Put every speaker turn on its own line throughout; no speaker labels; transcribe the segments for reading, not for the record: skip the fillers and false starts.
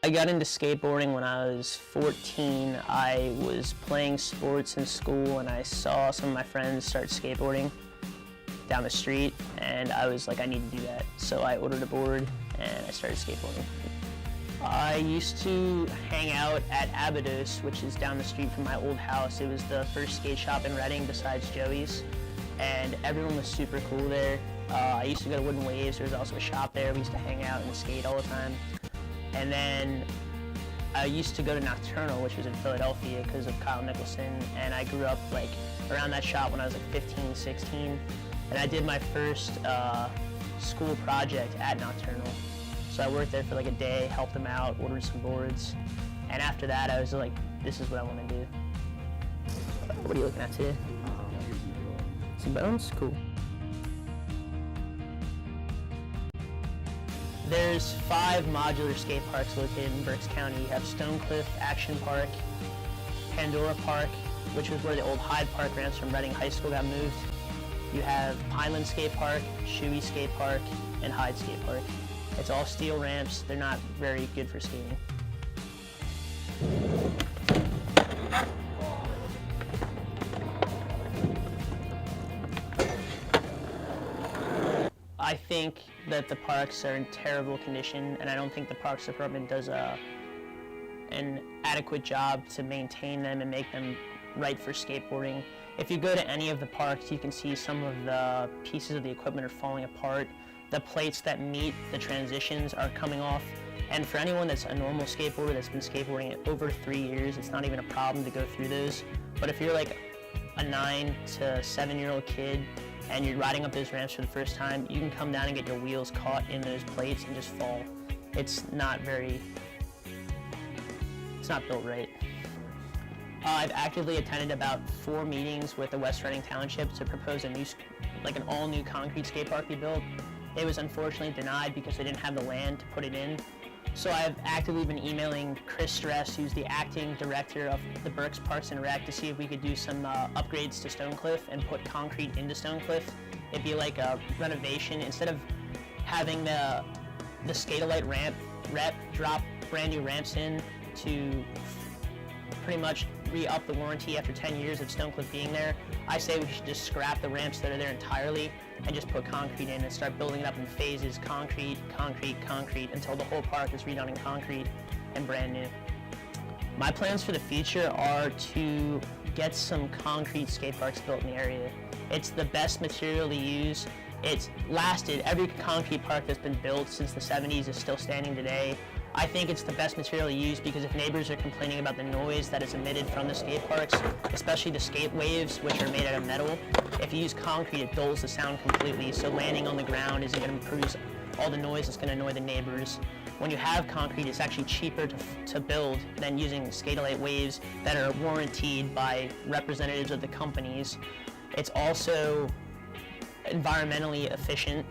I got into skateboarding when I was 14. I was playing sports in school and I saw some of my friends start skateboarding down the street, and I was like, I need to do that. So I ordered a board and I started skateboarding. I used to hang out at Abydos, which is down the street from my old house. It was the first skate shop in Reading besides Joey's, and everyone was super cool there. I used to go to Wooden Waves. There was also a shop there. We used to hang out and skate all the time. And then I used to go to Nocturnal, which was in Philadelphia because of Kyle Nicholson, and I grew up like around that shop when I was like 15, 16. And I did my first school project at Nocturnal. So I worked there for like a day, helped them out, ordered some boards. And after that, I was like, this is what I want to do. What are you looking at today? Some bones? Cool. There's 5 modular skate parks located in Berks County. You have Stonecliff Action Park, Pandora Park, which was where the old Hyde Park ramps from Reading High School got moved. You have Pineland Skate Park, Shoey Skate Park, and Hyde Skate Park. It's all steel ramps. They're not very good for skating. I think that the parks are in terrible condition, and I don't think the Parks Department does an adequate job to maintain them and make them right for skateboarding. If you go to any of the parks, you can see some of the pieces of the equipment are falling apart. The plates that meet the transitions are coming off. And for anyone that's a normal skateboarder that's been skateboarding over 3 years, it's not even a problem to go through those. But if you're like a 9 to 7-year-old kid and you're riding up those ramps for the first time, you can come down and get your wheels caught in those plates and just fall. It's not built right. I've actively attended about 4 meetings with the West Reading Township to propose an all-new concrete skate park be built. It was unfortunately denied because they didn't have the land to put it in. So I've actively been emailing Chris Stress, who's the acting director of the Berks Parks and Rec, to see if we could do some upgrades to Stonecliff and put concrete into Stonecliff. It'd be like a renovation. Instead of having the Skate-A-Lite rep drop brand new ramps in to pretty much re-up the warranty after 10 years of Stonecliff being there, I say we should just scrap the ramps that are there entirely and just put concrete in and start building it up in phases, concrete, concrete, concrete, until the whole park is redone in concrete and brand new. My plans for the future are to get some concrete skate parks built in the area. It's the best material to use. It's lasted. Every concrete park that's been built since the 70s is still standing today. I think it's the best material to use because if neighbors are complaining about the noise that is emitted from the skate parks, especially the skate waves, which are made out of metal, if you use concrete, it dulls the sound completely, so landing on the ground isn't going to produce all the noise that's going to annoy the neighbors. When you have concrete, it's actually cheaper to build than using Skate-A-Lite waves that are warranted by representatives of the companies. It's also environmentally efficient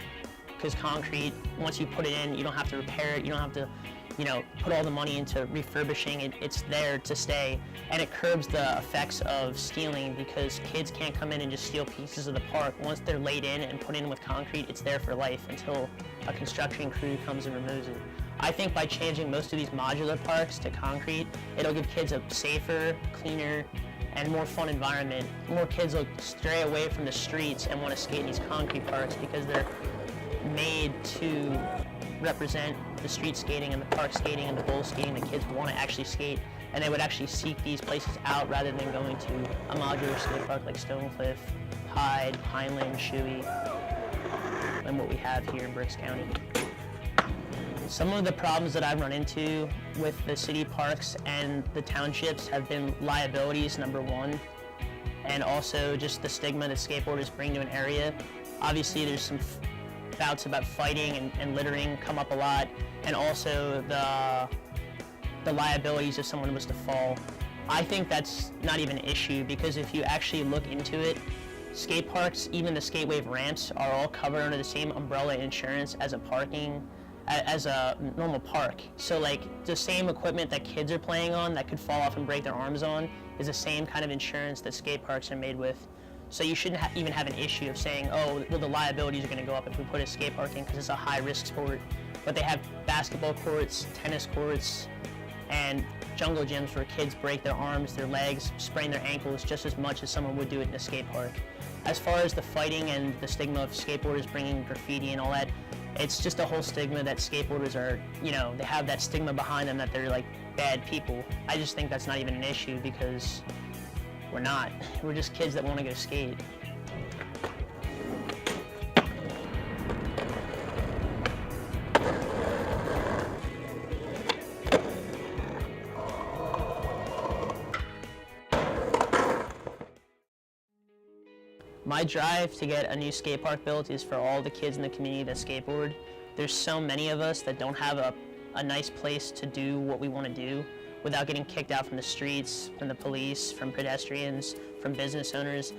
because concrete, once you put it in, you don't have to repair it, you don't have to put all the money into refurbishing it. It's there to stay, and it curbs the effects of stealing because kids can't come in and just steal pieces of the park. Once they're laid in and put in with concrete, it's there for life until a construction crew comes and removes it. I think by changing most of these modular parks to concrete, it'll give kids a safer, cleaner, and more fun environment. More kids will stray away from the streets and want to skate in these concrete parks because they're made to represent the street skating and the park skating and the bowl skating that kids want to actually skate, and they would actually seek these places out rather than going to a modular skate park like Stonecliff, Hyde, Pineland, Shoey, and what we have here in Berks County. Some of the problems that I've run into with the city parks and the townships have been liabilities, number one, and also just the stigma that skateboarders bring to an area. Obviously, there's some bouts about fighting and littering come up a lot, and also the liabilities if someone was to fall. I think that's not even an issue because if you actually look into it, skate parks, even the skate wave ramps, are all covered under the same umbrella insurance as a normal park. So like the same equipment that kids are playing on that could fall off and break their arms on is the same kind of insurance that skate parks are made with. So you shouldn't even have an issue of saying, oh, well, the liabilities are going to go up if we put a skate park in because it's a high-risk sport. But they have basketball courts, tennis courts, and jungle gyms where kids break their arms, their legs, sprain their ankles just as much as someone would do it in a skate park. As far as the fighting and the stigma of skateboarders bringing graffiti and all that, it's just a whole stigma that skateboarders are, they have that stigma behind them that they're like bad people. I just think that's not even an issue because we're not. We're just kids that want to go skate. My drive to get a new skate park built is for all the kids in the community that skateboard. There's so many of us that don't have a nice place to do what we want to do without getting kicked out from the streets, from the police, from pedestrians, from business owners.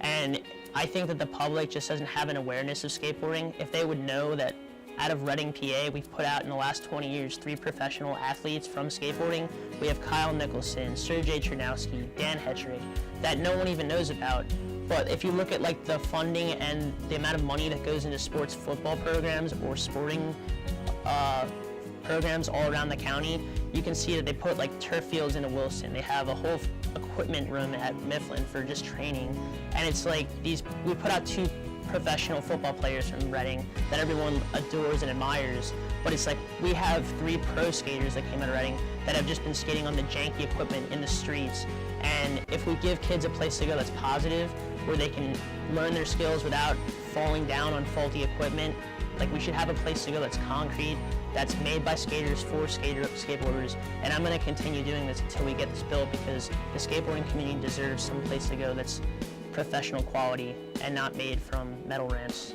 And I think that the public just doesn't have an awareness of skateboarding. If they would know that out of Reading, PA, we've put out in the last 20 years 3 professional athletes from skateboarding. We have Kyle Nicholson, Sergey Chernowski, Dan Hetrick, that no one even knows about. But if you look at like the funding and the amount of money that goes into sports football programs or sporting programs all around the county, you can see that they put like turf fields into Wilson. They have a whole equipment room at Mifflin for just training. And it's like we put out 2 professional football players from Reading that everyone adores and admires. But it's like we have 3 pro skaters that came out of Reading that have just been skating on the janky equipment in the streets. And if we give kids a place to go that's positive, where they can learn their skills without falling down on faulty equipment, like we should have a place to go that's concrete, that's made by skaters for skateboarders. And I'm going to continue doing this until we get this built because the skateboarding community deserves some place to go that's professional quality and not made from metal ramps.